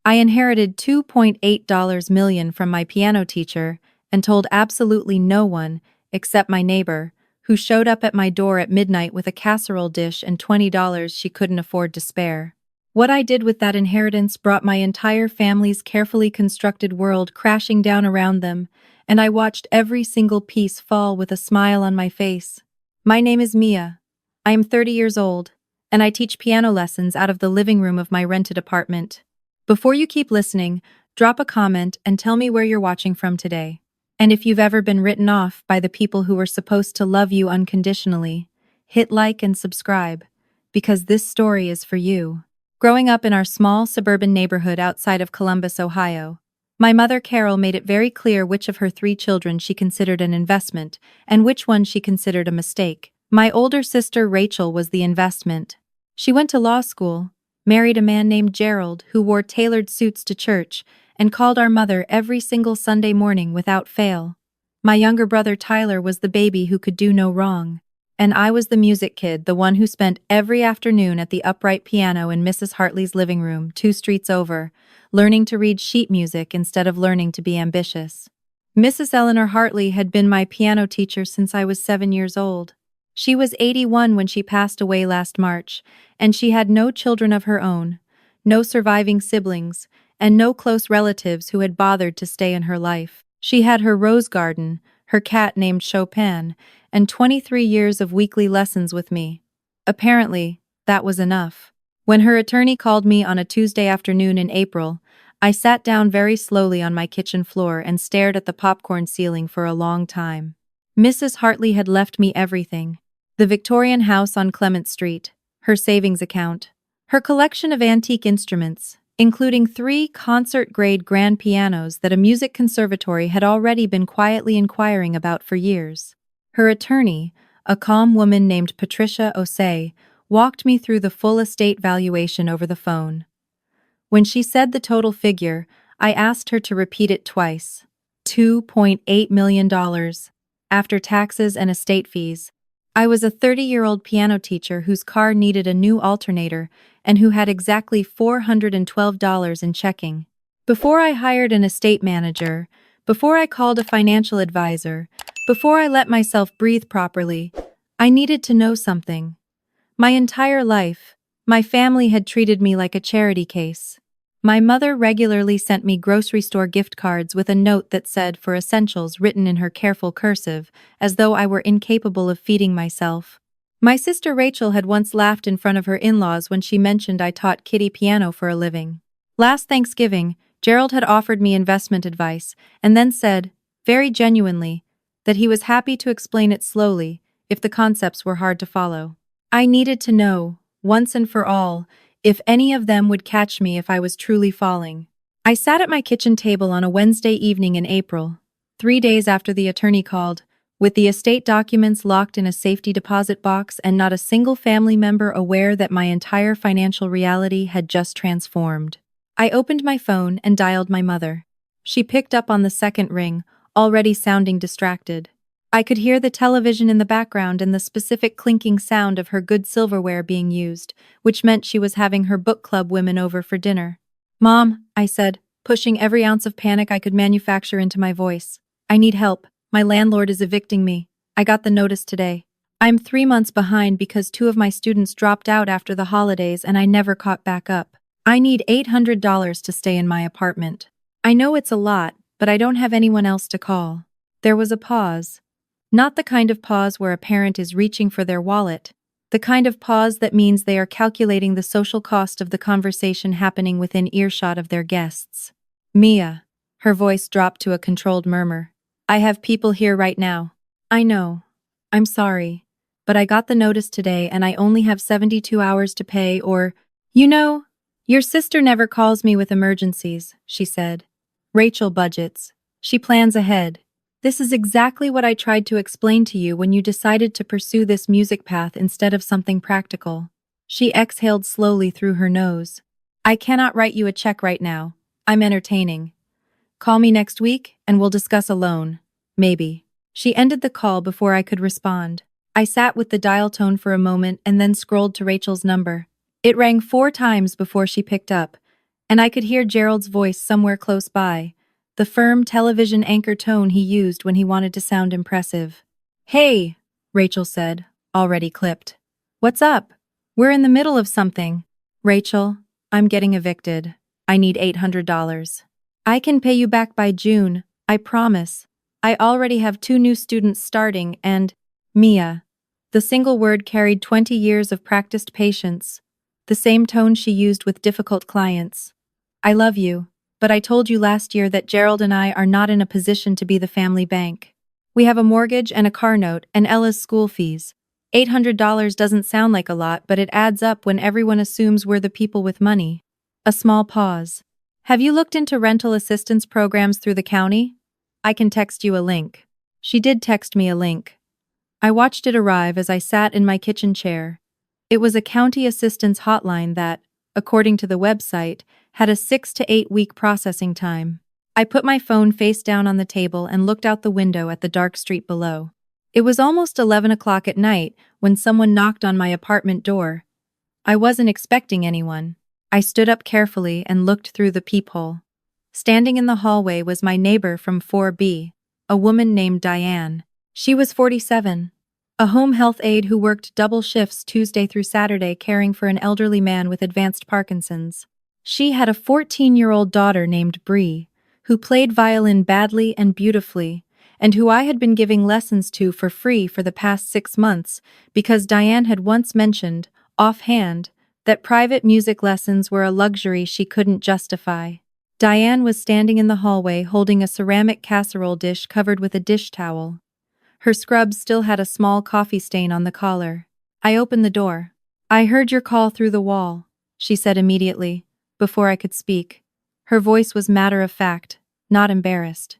I inherited $2.8 million from my piano teacher and told absolutely no one, except my neighbor, who showed up at my door at midnight with a casserole dish and $20 she couldn't afford to spare. What I did with that inheritance brought my entire family's carefully constructed world crashing down around them, and I watched every single piece fall with a smile on my face. My name is Mia. I am 30 years old, and I teach piano lessons out of the living room of my rented apartment. Before you keep listening, drop a comment and tell me where you're watching from today. And if you've ever been written off by the people who were supposed to love you unconditionally, hit like and subscribe, because this story is for you. Growing up in our small suburban neighborhood outside of Columbus, Ohio, my mother Carol made it very clear which of her 3 children she considered an investment and which one she considered a mistake. My older sister Rachel was the investment. She went to law school, married a man named Gerald who wore tailored suits to church, and called our mother every single Sunday morning without fail. My younger brother Tyler was the baby who could do no wrong. And I was the music kid, the one who spent every afternoon at the upright piano in Mrs. Hartley's living room, 2 streets over, learning to read sheet music instead of learning to be ambitious. Mrs. Eleanor Hartley had been my piano teacher since I was 7 years old. She was 81 when she passed away last March, and she had no children of her own, no surviving siblings, and no close relatives who had bothered to stay in her life. She had her rose garden, her cat named Chopin, and 23 years of weekly lessons with me. Apparently, that was enough. When her attorney called me on a Tuesday afternoon in April, I sat down very slowly on my kitchen floor and stared at the popcorn ceiling for a long time. Mrs. Hartley had left me everything: the Victorian house on Clement Street, her savings account, her collection of antique instruments, including 3 concert-grade grand pianos that a music conservatory had already been quietly inquiring about for years. Her attorney, a calm woman named Patricia Osei, walked me through the full estate valuation over the phone. When she said the total figure, I asked her to repeat it twice. $2.8 million, after taxes and estate fees. I was a 30-year-old piano teacher whose car needed a new alternator and who had exactly $412 in checking. Before I hired an estate manager, before I called a financial advisor, before I let myself breathe properly, I needed to know something. My entire life, my family had treated me like a charity case. My mother regularly sent me grocery store gift cards with a note that said "for essentials" written in her careful cursive, as though I were incapable of feeding myself. My sister Rachel had once laughed in front of her in-laws when she mentioned I taught Kitty piano for a living. Last Thanksgiving, Gerald had offered me investment advice and then said, very genuinely, that he was happy to explain it slowly if the concepts were hard to follow. I needed to know, once and for all, if any of them would catch me if I was truly falling. I sat at my kitchen table on a Wednesday evening in April, 3 days after the attorney called, with the estate documents locked in a safety deposit box and not a single family member aware that my entire financial reality had just transformed. I opened my phone and dialed my mother. She picked up on the second ring, already sounding distracted. I could hear the television in the background and the specific clinking sound of her good silverware being used, which meant she was having her book club women over for dinner. "Mom," I said, pushing every ounce of panic I could manufacture into my voice. "I need help. My landlord is evicting me. I got the notice today. I'm 3 months behind because 2 of my students dropped out after the holidays and I never caught back up. I need $800 to stay in my apartment. I know it's a lot, but I don't have anyone else to call." There was a pause. Not the kind of pause where a parent is reaching for their wallet, the kind of pause that means they are calculating the social cost of the conversation happening within earshot of their guests. "Mia," her voice dropped to a controlled murmur. "I have people here right now." "I know. I'm sorry. But I got the notice today and I only have 72 hours to pay or—" "You know, your sister never calls me with emergencies," she said. "Rachel budgets. She plans ahead. This is exactly what I tried to explain to you when you decided to pursue this music path instead of something practical." She exhaled slowly through her nose. "I cannot write you a check right now. I'm entertaining. Call me next week and we'll discuss a loan. Maybe." She ended the call before I could respond. I sat with the dial tone for a moment and then scrolled to Rachel's number. It rang 4 times before she picked up, And I could hear Gerald's voice somewhere close by, the firm television anchor tone he used when he wanted to sound impressive. "Hey," Rachel said, already clipped. "What's up? We're in the middle of something." "Rachel, I'm getting evicted. I need $800. I can pay you back by June, I promise. I already have 2 new students starting and—" Mia. The single word carried 20 years of practiced patience, the same tone she used with difficult clients. "I love you, but I told you last year that Gerald and I are not in a position to be the family bank. We have a mortgage and a car note and Ella's school fees. $800 doesn't sound like a lot, but it adds up when everyone assumes we're the people with money." A small pause. "Have you looked into rental assistance programs through the county? I can text you a link." She did text me a link. I watched it arrive as I sat in my kitchen chair. It was a county assistance hotline that, according to the website, had a 6 to 8 week processing time. I put my phone face down on the table and looked out the window at the dark street below. It was almost 11 o'clock at night when someone knocked on my apartment door. I wasn't expecting anyone. I stood up carefully and looked through the peephole. Standing in the hallway was my neighbor from 4B, a woman named Diane. She was 47, a home health aide who worked double shifts Tuesday through Saturday caring for an elderly man with advanced Parkinson's. She had a 14-year-old daughter named Bree, who played violin badly and beautifully, and who I had been giving lessons to for free for the past 6 months because Diane had once mentioned, offhand, that private music lessons were a luxury she couldn't justify. Diane was standing in the hallway holding a ceramic casserole dish covered with a dish towel. Her scrubs still had a small coffee stain on the collar. I opened the door. "I heard your call through the wall," she said immediately, before I could speak. Her voice was matter-of-fact, not embarrassed.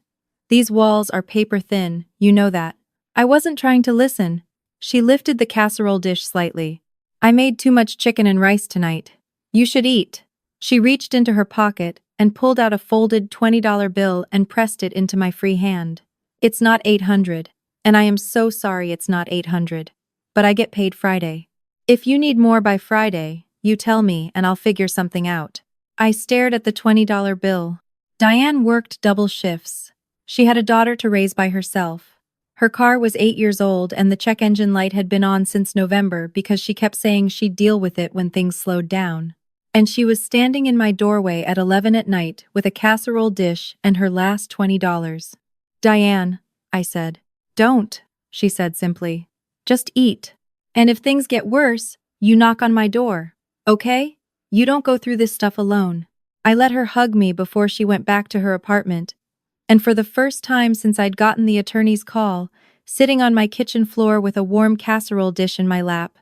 "These walls are paper-thin, you know that." I wasn't trying to listen. She lifted the casserole dish slightly. "I made too much chicken and rice tonight. You should eat." She reached into her pocket and pulled out a folded $20 bill and pressed it into my free hand. "It's not 800, and I am so sorry it's not 800. But I get paid Friday. If you need more by Friday, you tell me and I'll figure something out." I stared at the $20 bill. Diane worked double shifts. She had a daughter to raise by herself. Her car was 8 years old and the check engine light had been on since November because she kept saying she'd deal with it when things slowed down. And she was standing in my doorway at 11 at night with a casserole dish and her last $20. "Diane," I said. "Don't," she said simply. "Just eat. And if things get worse, you knock on my door, okay? You don't go through this stuff alone." I let her hug me before she went back to her apartment. And for the first time since I'd gotten the attorney's call, sitting on my kitchen floor with a warm casserole dish in my lap,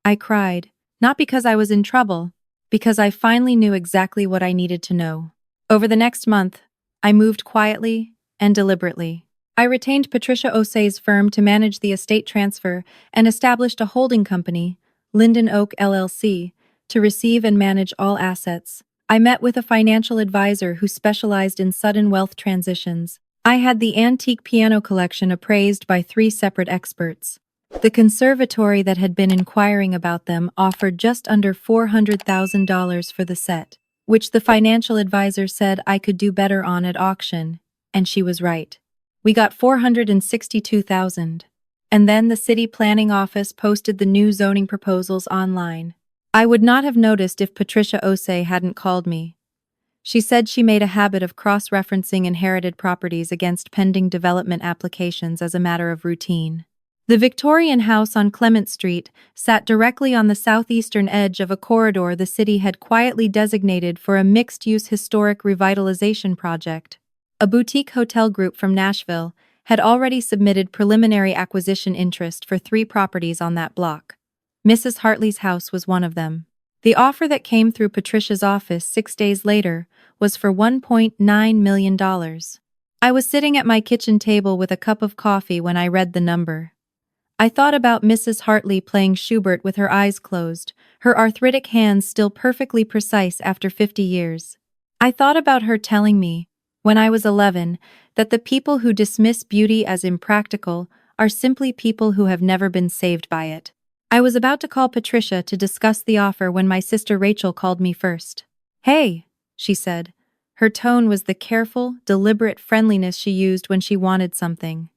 I cried, not because I was in trouble, because I finally knew exactly what I needed to know. Over the next month, I moved quietly and deliberately. I retained Patricia Osei's firm to manage the estate transfer and established a holding company, Linden Oak LLC, to receive and manage all assets. I met with a financial advisor who specialized in sudden wealth transitions. I had the antique piano collection appraised by 3 separate experts. The conservatory that had been inquiring about them offered just under $400,000 for the set, which the financial advisor said I could do better on at auction, and she was right. We got $462,000. And then the city planning office posted the new zoning proposals online. I would not have noticed if Patricia Osei hadn't called me. She said she made a habit of cross-referencing inherited properties against pending development applications as a matter of routine. The Victorian house on Clement Street sat directly on the southeastern edge of a corridor the city had quietly designated for a mixed-use historic revitalization project. A boutique hotel group from Nashville had already submitted preliminary acquisition interest for 3 properties on that block. Mrs. Hartley's house was one of them. The offer that came through Patricia's office 6 days later was for $1.9 million. I was sitting at my kitchen table with a cup of coffee when I read the number. I thought about Mrs. Hartley playing Schubert with her eyes closed, her arthritic hands still perfectly precise after 50 years. I thought about her telling me, when I was 11, that the people who dismiss beauty as impractical are simply people who have never been saved by it. I was about to call Patricia to discuss the offer when my sister Rachel called me first. "Hey," she said. Her tone was the careful, deliberate friendliness she used when she wanted something.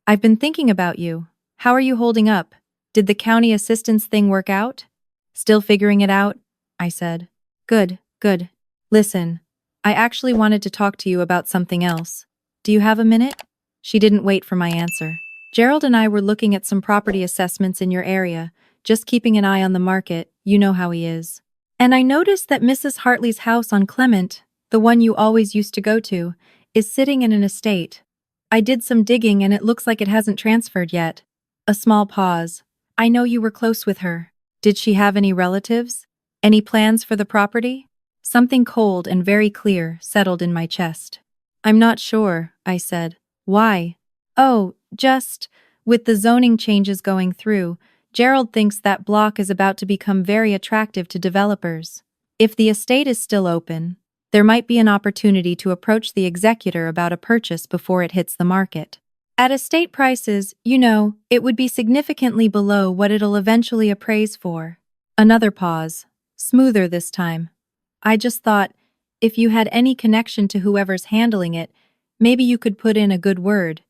I've been thinking about you. How are you holding up? Did the county assistance thing work out? Still figuring it out? I said. Good, good. Listen, I actually wanted to talk to you about something else. Do you have a minute? She didn't wait for my answer. Gerald and I were looking at some property assessments in your area, just keeping an eye on the market, you know how he is. And I noticed that Mrs. Hartley's house on Clement, the one you always used to go to, is sitting in an estate. I did some digging and it looks like it hasn't transferred yet. A small pause. I know you were close with her. Did she have any relatives? Any plans for the property? Something cold and very clear settled in my chest. I'm not sure, I said. Why? Oh, just, with the zoning changes going through, Gerald thinks that block is about to become very attractive to developers. If the estate is still open, there might be an opportunity to approach the executor about a purchase before it hits the market. At estate prices, you know, it would be significantly below what it'll eventually appraise for. Another pause. Smoother this time. I just thought, if you had any connection to whoever's handling it, maybe you could put in a good word.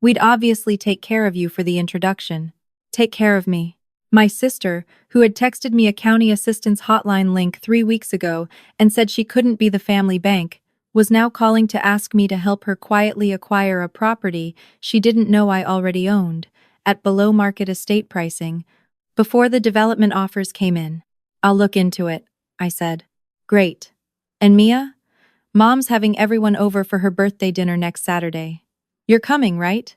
We'd obviously take care of you for the introduction. Take care of me. My sister, who had texted me a county assistance hotline link 3 weeks ago and said she couldn't be the family bank, was now calling to ask me to help her quietly acquire a property she didn't know I already owned, at below-market estate pricing, before the development offers came in. I'll look into it, I said. Great. And Mia? Mom's having everyone over for her birthday dinner next Saturday. You're coming, right?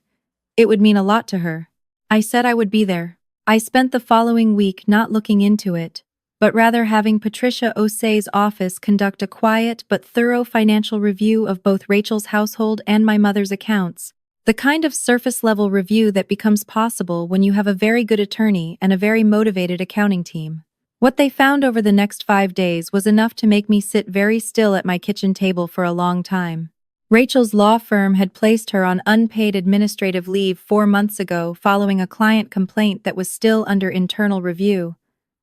It would mean a lot to her. I said I would be there. I spent the following week not looking into it, but rather having Patricia O'Sea's office conduct a quiet but thorough financial review of both Rachel's household and my mother's accounts, the kind of surface-level review that becomes possible when you have a very good attorney and a very motivated accounting team. What they found over the next 5 days was enough to make me sit very still at my kitchen table for a long time. Rachel's law firm had placed her on unpaid administrative leave 4 months ago following a client complaint that was still under internal review.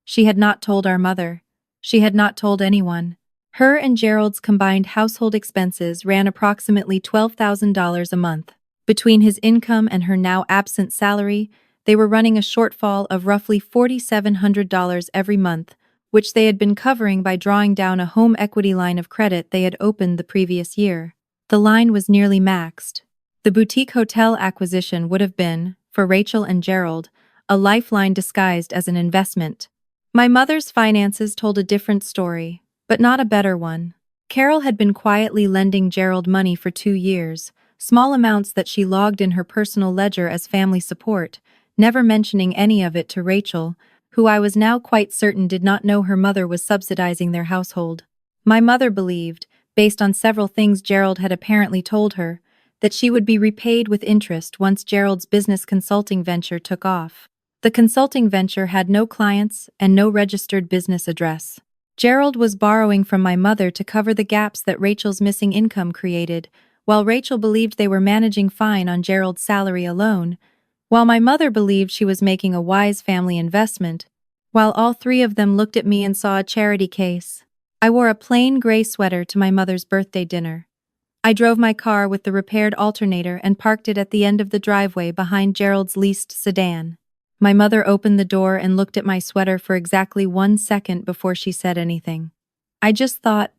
She had not told our mother. She had not told anyone. Her and Gerald's combined household expenses ran approximately $12,000 a month. Between his income and her now absent salary, they were running a shortfall of roughly $4,700 every month, which they had been covering by drawing down a home equity line of credit they had opened the previous year. The line was nearly maxed. The boutique hotel acquisition would have been, for Rachel and Gerald, a lifeline disguised as an investment. My mother's finances told a different story, but not a better one. Carol had been quietly lending Gerald money for 2 years, small amounts that she logged in her personal ledger as family support, never mentioning any of it to Rachel, who I was now quite certain did not know her mother was subsidizing their household. My mother believed, based on several things Gerald had apparently told her, that she would be repaid with interest once Gerald's business consulting venture took off. The consulting venture had no clients and no registered business address. Gerald was borrowing from my mother to cover the gaps that Rachel's missing income created, while Rachel believed they were managing fine on Gerald's salary alone, while my mother believed she was making a wise family investment, while all three of them looked at me and saw a charity case. I wore a plain gray sweater to my mother's birthday dinner. I drove my car with the repaired alternator and parked it at the end of the driveway behind Gerald's leased sedan. My mother opened the door and looked at my sweater for exactly 1 second before she said anything. I just thought,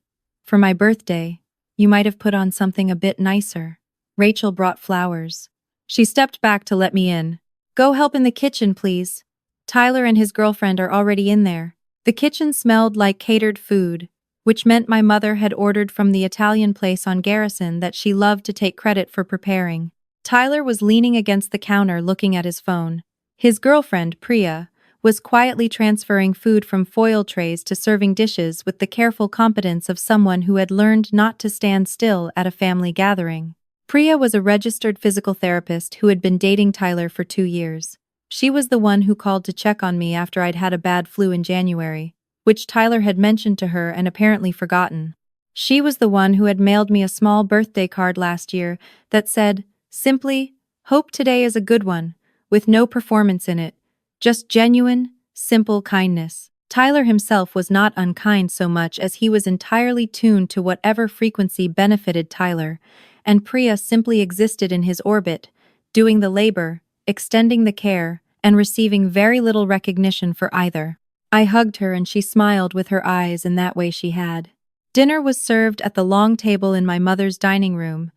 for my birthday, you might have put on something a bit nicer. Rachel brought flowers. She stepped back to let me in. Go help in the kitchen, please. Tyler and his girlfriend are already in there. The kitchen smelled like catered food, which meant my mother had ordered from the Italian place on Garrison that she loved to take credit for preparing. Tyler was leaning against the counter looking at his phone. His girlfriend, Priya, was quietly transferring food from foil trays to serving dishes with the careful competence of someone who had learned not to stand still at a family gathering. Priya was a registered physical therapist who had been dating Tyler for 2 years. She was the one who called to check on me after I'd had a bad flu in January, which Tyler had mentioned to her and apparently forgotten. She was the one who had mailed me a small birthday card last year that said, simply, "Hope today is a good one," with no performance in it, just genuine, simple kindness. Tyler himself was not unkind so much as he was entirely tuned to whatever frequency benefited Tyler, and Priya simply existed in his orbit, doing the labor, extending the care, and receiving very little recognition for either. I hugged her and she smiled with her eyes in that way she had. Dinner was served at the long table in my mother's dining room,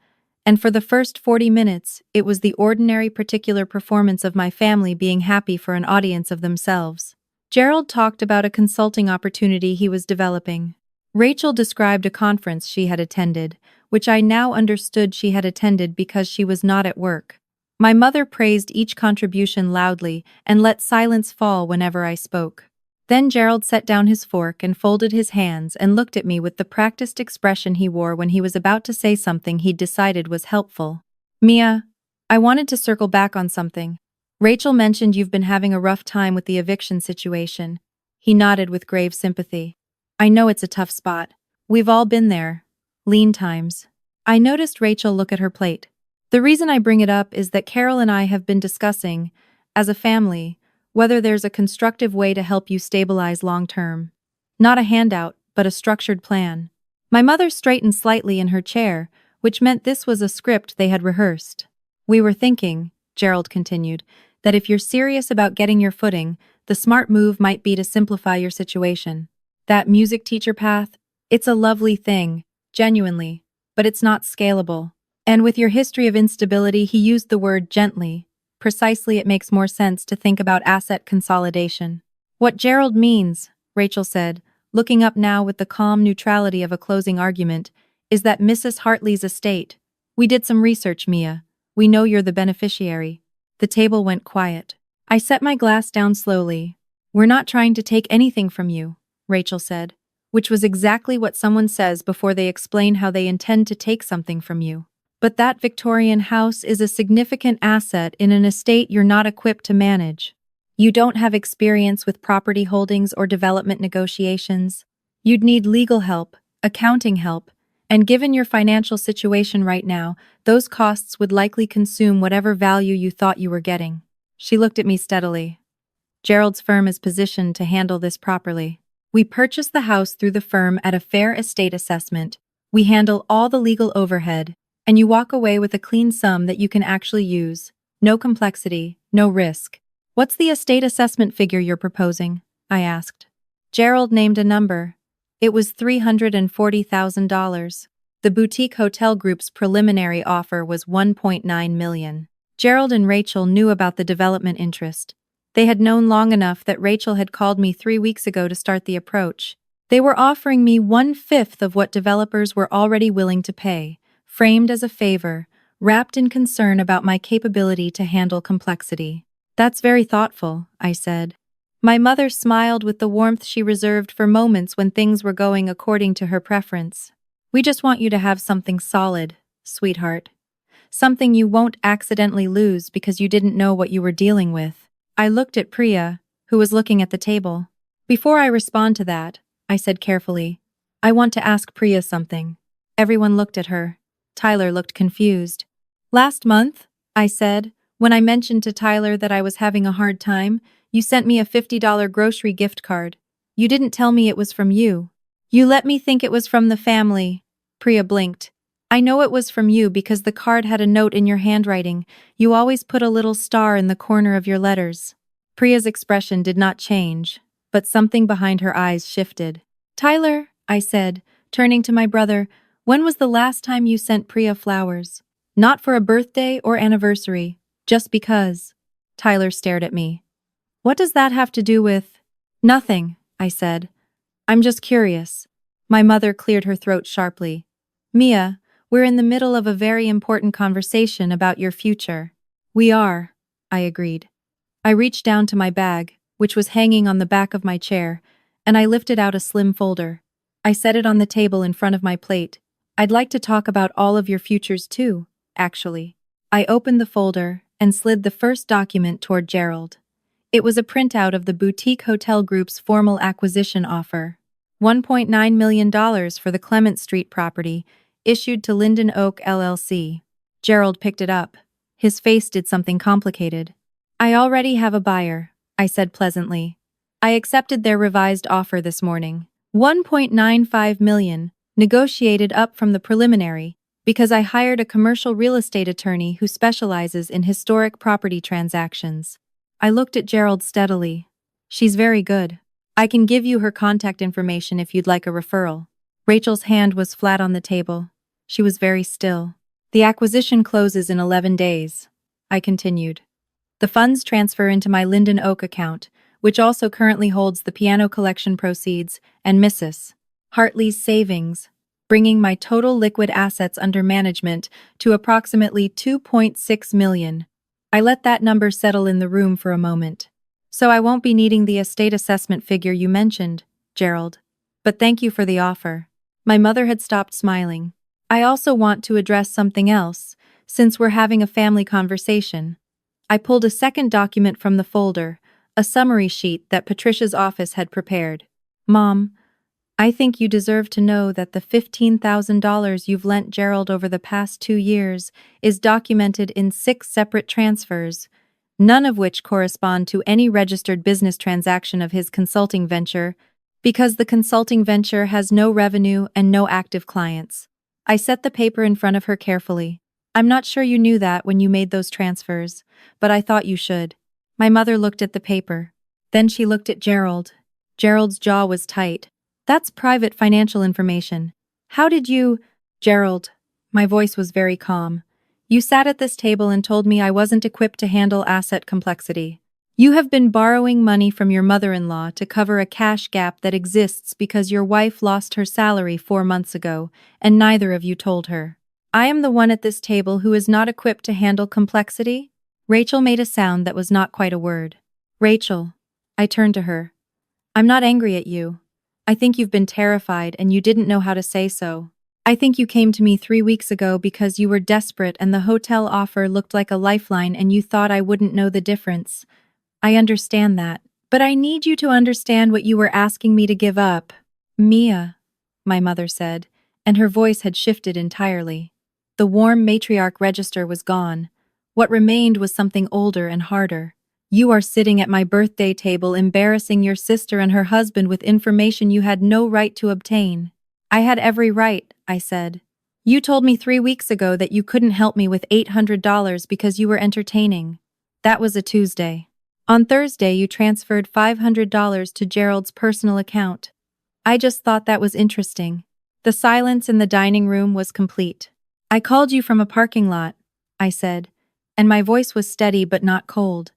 and for the first 40 minutes, it was the ordinary particular performance of my family being happy for an audience of themselves. Gerald talked about a consulting opportunity he was developing. Rachel described a conference she had attended, which I now understood she had attended because she was not at work. My mother praised each contribution loudly and let silence fall whenever I spoke. Then Gerald set down his fork and folded his hands and looked at me with the practiced expression he wore when he was about to say something he'd decided was helpful. "Mia, I wanted to circle back on something. Rachel mentioned you've been having a rough time with the eviction situation." He nodded with grave sympathy. "I know it's a tough spot. We've all been there. Lean times." I noticed Rachel look at her plate. "The reason I bring it up is that Carol and I have been discussing, as a family, whether there's a constructive way to help you stabilize long-term. Not a handout, but a structured plan." My mother straightened slightly in her chair, which meant this was a script they had rehearsed. "We were thinking," Gerald continued, "that if you're serious about getting your footing, the smart move might be to simplify your situation. That music teacher path, it's a lovely thing, genuinely, but it's not scalable." And with your history of instability, he used the word gently. Precisely, it makes more sense to think about asset consolidation. "What Gerald means," Rachel said, looking up now with the calm neutrality of a closing argument, "is that Mrs. Hartley's estate. We did some research, Mia. We know you're the beneficiary." The table went quiet. I set my glass down slowly. "We're not trying to take anything from you," Rachel said, which was exactly what someone says before they explain how they intend to take something from you. "But that Victorian house is a significant asset in an estate you're not equipped to manage. You don't have experience with property holdings or development negotiations. You'd need legal help, accounting help, and given your financial situation right now, those costs would likely consume whatever value you thought you were getting." She looked at me steadily. "Gerald's firm is positioned to handle this properly. We purchased the house through the firm at a fair estate assessment. We handle all the legal overhead, and you walk away with a clean sum that you can actually use. No complexity, no risk." "What's the estate assessment figure you're proposing?" I asked. Gerald named a number. It was $340,000. The boutique hotel group's preliminary offer was $1.9 million. Gerald and Rachel knew about the development interest. They had known long enough that Rachel had called me 3 weeks ago to start the approach. They were offering me 1/5 of what developers were already willing to pay, framed as a favor, wrapped in concern about my capability to handle complexity. "That's very thoughtful," I said. My mother smiled with the warmth she reserved for moments when things were going according to her preference. "We just want you to have something solid, sweetheart. Something you won't accidentally lose because you didn't know what you were dealing with." I looked at Priya, who was looking at the table. "Before I respond to that," I said carefully, "I want to ask Priya something." Everyone looked at her. Tyler looked confused. "Last month," I said, "when I mentioned to Tyler that I was having a hard time, you sent me a $50 grocery gift card. You didn't tell me it was from you. You let me think it was from the family." Priya blinked. "I know it was from you because the card had a note in your handwriting. You always put a little star in the corner of your letters." Priya's expression did not change, but something behind her eyes shifted. "Tyler," I said, turning to my brother, "when was the last time you sent Priya flowers? Not for a birthday or anniversary, just because." Tyler stared at me. "What does that have to do with—" "Nothing," I said. "I'm just curious." My mother cleared her throat sharply. "Mia, we're in the middle of a very important conversation about your future." "We are," I agreed. I reached down to my bag, which was hanging on the back of my chair, and I lifted out a slim folder. I set it on the table in front of my plate. "I'd like to talk about all of your futures too, actually." I opened the folder and slid the first document toward Gerald. It was a printout of the boutique hotel group's formal acquisition offer. $1.9 million for the Clement Street property, issued to Linden Oak LLC. Gerald picked it up. His face did something complicated. "I already have a buyer," I said pleasantly. I accepted their revised offer this morning. 1.95 million, negotiated up from the preliminary, because I hired a commercial real estate attorney who specializes in historic property transactions. I looked at Gerald steadily. She's very good. I can give you her contact information if you'd like a referral. Rachel's hand was flat on the table. She was very still. The acquisition closes in 11 days. I continued. The funds transfer into my Linden Oak account, which also currently holds the piano collection proceeds and Mrs. Hartley's savings, bringing my total liquid assets under management to approximately 2.6 million. I let that number settle in the room for a moment. So I won't be needing the estate assessment figure you mentioned, Gerald. But thank you for the offer. My mother had stopped smiling. I also want to address something else, since we're having a family conversation. I pulled a second document from the folder, a summary sheet that Patricia's office had prepared. Mom, I think you deserve to know that the $15,000 you've lent Gerald over the past 2 years is documented in 6 separate transfers, none of which correspond to any registered business transaction of his consulting venture, because the consulting venture has no revenue and no active clients. I set the paper in front of her carefully. I'm not sure you knew that when you made those transfers, but I thought you should. My mother looked at the paper. Then she looked at Gerald. Gerald's jaw was tight. That's private financial information. How did you… Gerald, my voice was very calm. You sat at this table and told me I wasn't equipped to handle asset complexity. You have been borrowing money from your mother-in-law to cover a cash gap that exists because your wife lost her salary 4 months ago, and neither of you told her. I am the one at this table who is not equipped to handle complexity? Rachel made a sound that was not quite a word. Rachel. I turned to her. I'm not angry at you. I think you've been terrified and you didn't know how to say so. I think you came to me 3 weeks ago because you were desperate and the hotel offer looked like a lifeline and you thought I wouldn't know the difference. I understand that. But I need you to understand what you were asking me to give up. Mia, my mother said, and her voice had shifted entirely. The warm matriarch register was gone. What remained was something older and harder. You are sitting at my birthday table embarrassing your sister and her husband with information you had no right to obtain. I had every right, I said. You told me 3 weeks ago that you couldn't help me with $800 because you were entertaining. That was a Tuesday. On Thursday, you transferred $500 to Gerald's personal account. I just thought that was interesting. The silence in the dining room was complete. I called you from a parking lot, I said, and my voice was steady but not cold.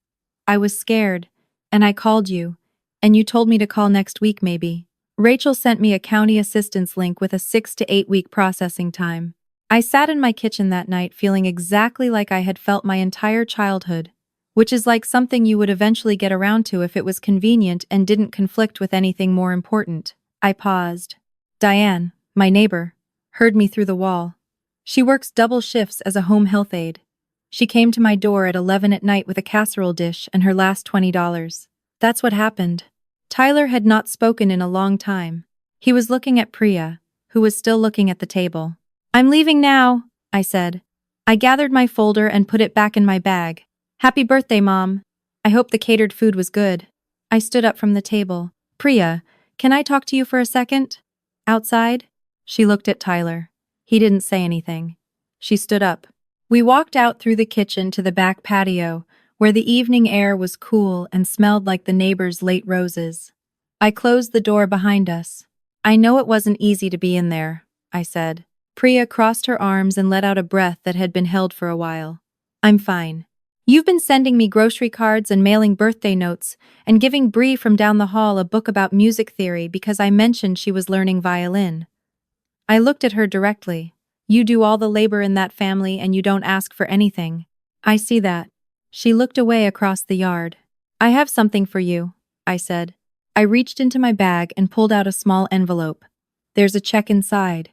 I was scared, and I called you, and you told me to call next week maybe. Rachel sent me a county assistance link with a 6 to 8 week processing time. I sat in my kitchen that night feeling exactly like I had felt my entire childhood, which is like something you would eventually get around to if it was convenient and didn't conflict with anything more important. I paused. Diane, my neighbor, heard me through the wall. She works double shifts as a home health aide. She came to my door at 11 at night with a casserole dish and her last $20. That's what happened. Tyler had not spoken in a long time. He was looking at Priya, who was still looking at the table. I'm leaving now, I said. I gathered my folder and put it back in my bag. Happy birthday, Mom. I hope the catered food was good. I stood up from the table. Priya, can I talk to you for a second? Outside? She looked at Tyler. He didn't say anything. She stood up. We walked out through the kitchen to the back patio, where the evening air was cool and smelled like the neighbors' late roses. I closed the door behind us. I know it wasn't easy to be in there, I said. Priya crossed her arms and let out a breath that had been held for a while. I'm fine. You've been sending me grocery cards and mailing birthday notes, and giving Bree from down the hall a book about music theory because I mentioned she was learning violin. I looked at her directly. You do all the labor in that family and you don't ask for anything. I see that. She looked away across the yard. I have something for you, I said. I reached into my bag and pulled out a small envelope. There's a check inside.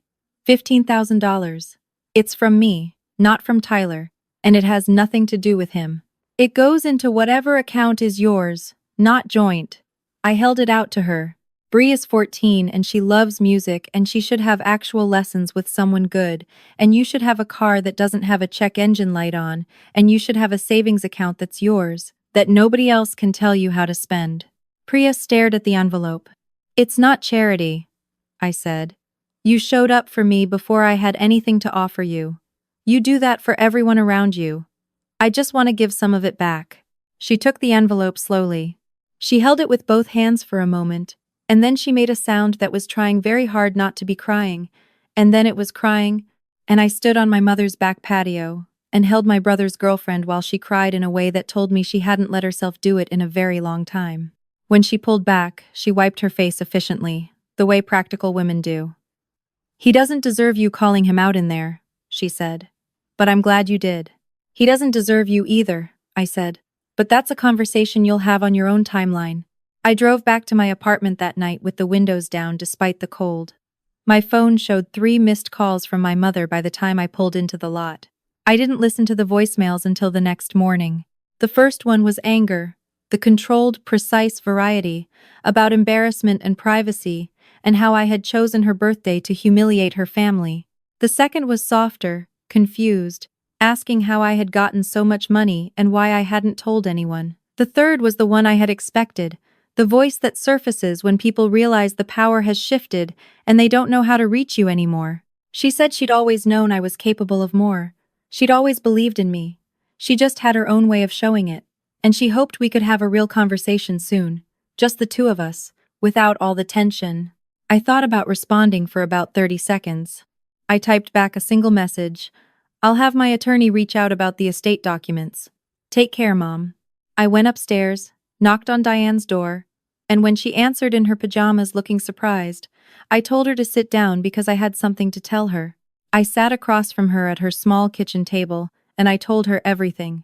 $15,000. It's from me, not from Tyler, and it has nothing to do with him. It goes into whatever account is yours, not joint. I held it out to her. Bree is 14 and she loves music and she should have actual lessons with someone good, and you should have a car that doesn't have a check engine light on, and you should have a savings account that's yours, that nobody else can tell you how to spend. Priya stared at the envelope. It's not charity, I said. You showed up for me before I had anything to offer you. You do that for everyone around you. I just want to give some of it back. She took the envelope slowly. She held it with both hands for a moment, and then she made a sound that was trying very hard not to be crying, and then it was crying, and I stood on my mother's back patio and held my brother's girlfriend while she cried in a way that told me she hadn't let herself do it in a very long time. When she pulled back, she wiped her face efficiently, the way practical women do. He doesn't deserve you calling him out in there, she said. But I'm glad you did. He doesn't deserve you either, I said. But that's a conversation you'll have on your own timeline. I drove back to my apartment that night with the windows down despite the cold. My phone showed 3 missed calls from my mother by the time I pulled into the lot. I didn't listen to the voicemails until the next morning. The first one was anger, the controlled, precise variety, about embarrassment and privacy, and how I had chosen her birthday to humiliate her family. The second was softer, confused, asking how I had gotten so much money and why I hadn't told anyone. The third was the one I had expected, the voice that surfaces when people realize the power has shifted and they don't know how to reach you anymore. She said she'd always known I was capable of more. She'd always believed in me. She just had her own way of showing it, and she hoped we could have a real conversation soon, just the two of us, without all the tension. I thought about responding for about 30 seconds. I typed back a single message. I'll have my attorney reach out about the estate documents. Take care, Mom. I went upstairs, knocked on Diane's door, and when she answered in her pajamas looking surprised, I told her to sit down because I had something to tell her. I sat across from her at her small kitchen table, and I told her everything.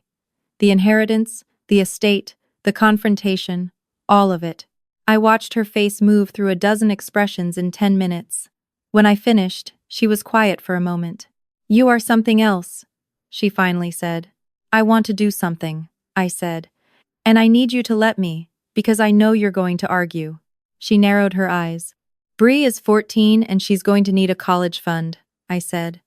The inheritance, the estate, the confrontation, all of it. I watched her face move through a dozen expressions in 10 minutes. When I finished, she was quiet for a moment. You are something else, she finally said. I want to do something, I said. And I need you to let me, because I know you're going to argue. She narrowed her eyes. Bree is 14 and she's going to need a college fund, I said.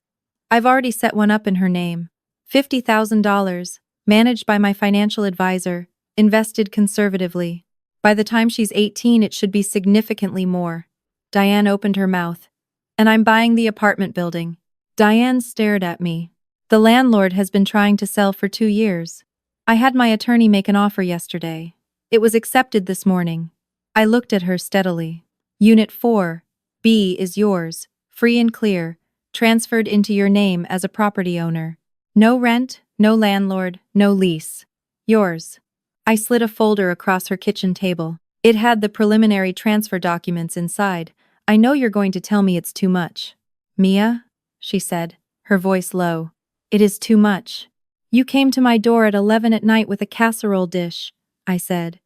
I've already set one up in her name. $50,000, managed by my financial advisor, invested conservatively. By the time she's 18, it should be significantly more. Diane opened her mouth. And I'm buying the apartment building. Diane stared at me. The landlord has been trying to sell for 2 years. I had my attorney make an offer yesterday. It was accepted this morning. I looked at her steadily. Unit 4, B is yours, free and clear, transferred into your name as a property owner. No rent, no landlord, no lease. Yours. I slid a folder across her kitchen table. It had the preliminary transfer documents inside. I know you're going to tell me it's too much. Mia? She said, her voice low. It is too much. You came to my door at 11 at night with a casserole dish, I said.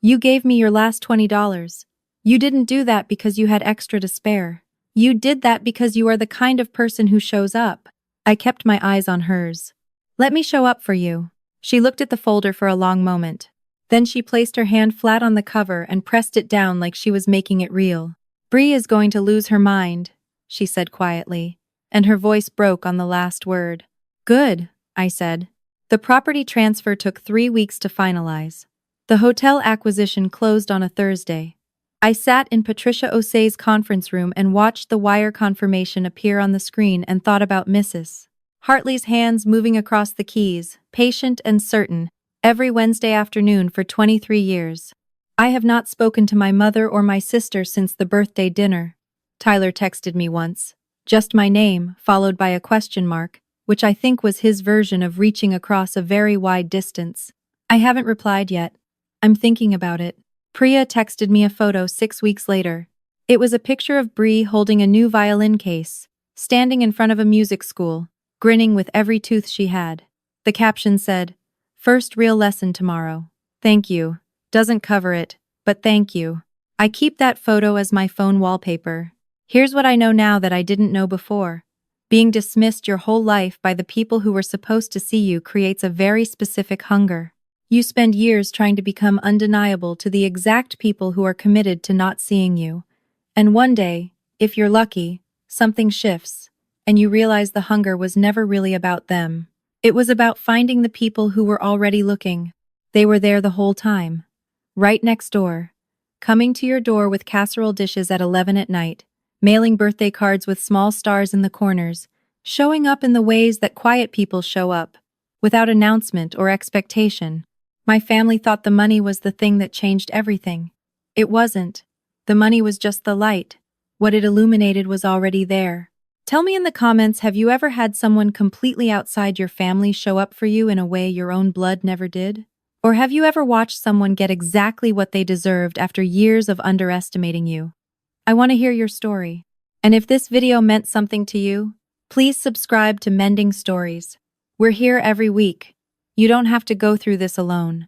You gave me your last $20. You didn't do that because you had extra to spare. You did that because you are the kind of person who shows up. I kept my eyes on hers. Let me show up for you. She looked at the folder for a long moment. Then she placed her hand flat on the cover and pressed it down like she was making it real. Bree is going to lose her mind, she said quietly, and her voice broke on the last word. Good, I said. The property transfer took 3 weeks to finalize. The hotel acquisition closed on a Thursday. I sat in Patricia Osei's conference room and watched the wire confirmation appear on the screen and thought about Mrs. Hartley's hands moving across the keys, patient and certain, every Wednesday afternoon for 23 years. I have not spoken to my mother or my sister since the birthday dinner. Tyler texted me once. Just my name, followed by a question mark, which I think was his version of reaching across a very wide distance. I haven't replied yet. I'm thinking about it. Priya texted me a photo 6 weeks later. It was a picture of Bree holding a new violin case, standing in front of a music school, grinning with every tooth she had. The caption said, "First real lesson tomorrow. Thank you. Doesn't cover it, but thank you." I keep that photo as my phone wallpaper. Here's what I know now that I didn't know before. Being dismissed your whole life by the people who were supposed to see you creates a very specific hunger. You spend years trying to become undeniable to the exact people who are committed to not seeing you. And one day, if you're lucky, something shifts, and you realize the hunger was never really about them. It was about finding the people who were already looking. They were there the whole time. Right next door. coming to your door with casserole dishes at 11 at night, mailing birthday cards with small stars in the corners, showing up in the ways that quiet people show up, without announcement or expectation. My family thought the money was the thing that changed everything. It wasn't. The money was just the light. What it illuminated was already there. Tell me in the comments, have you ever had someone completely outside your family show up for you in a way your own blood never did? Or have you ever watched someone get exactly what they deserved after years of underestimating you? I want to hear your story. And if this video meant something to you, please subscribe to Mending Stories. We're here every week. You don't have to go through this alone.